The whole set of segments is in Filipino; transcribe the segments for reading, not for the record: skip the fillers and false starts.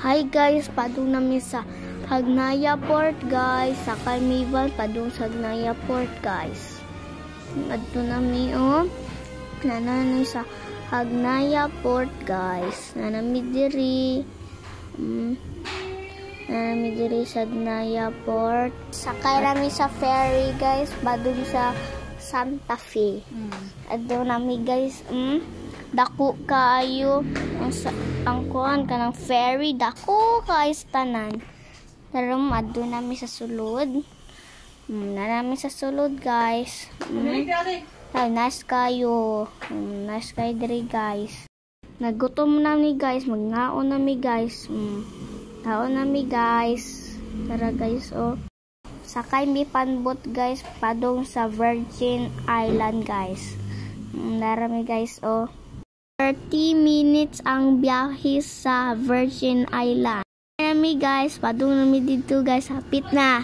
Hi guys, padung namin sa Hagnaya Port guys. Sa Carnival, padung sa Hagnaya Port guys. Adto namin nanami sa Hagnaya Port guys. Nanami diri. Nanami diri sa Hagnaya Port. Sakay namin sa ferry guys, padung sa Santa Fe. Adto namin guys, dako kaayo ang kuan kanang ferry, dako kaayo sa tanan. Pero adto namin sa sulod. Namin sa sulod guys. Nice kayo. Nice kayo diri guys. Nagutom nami guys, magnaon nami guys. Taon nami guys. Tara guys Sakay mi panbot guys, padong sa Virgin Island guys. Narami guys 30 minutes ang biyahe sa Virgin Island. Narami guys, padong nami dito guys, hapit na.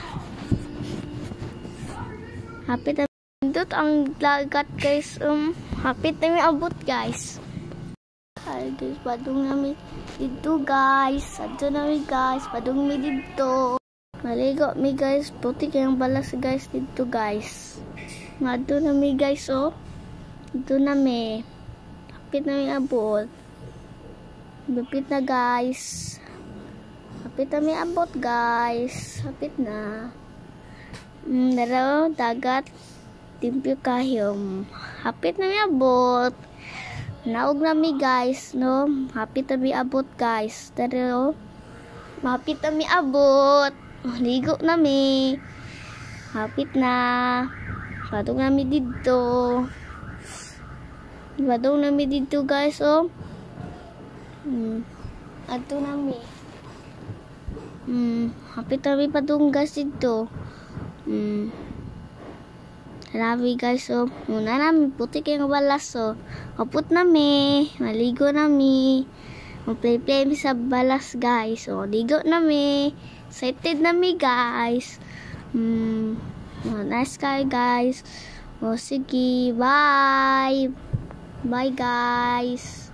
Hapit na dito ang lagat guys, hapit na may abot guys. Ay guys, padong nami dito guys. Adto nami guys, padong mi dito. Maligo mi guys, puti kayang balas guys dito guys. Ngadto na mi guys dito na mi. Hapit na mi abot. Hapit na guys. Hapit na mi abot guys. Hapit na. Naro dagat timpyo kayo. Hapit na mi abot. Naog na mi guys no. Hapit na mi abot guys. Pero hapit na mi abot. Ligo na mi. Hapit na. Padung na mi dito. Padung na mi dito guys Adto na mi. Hapit na mi padung guys dito. Grabe guys muna na mi puti kayong balas Kaput na mi. Maligo na mi. Mag-play mi sa balas guys ligo na mi. Excited na mi guys. Nice kayo guys. Sige, bye. Bye guys.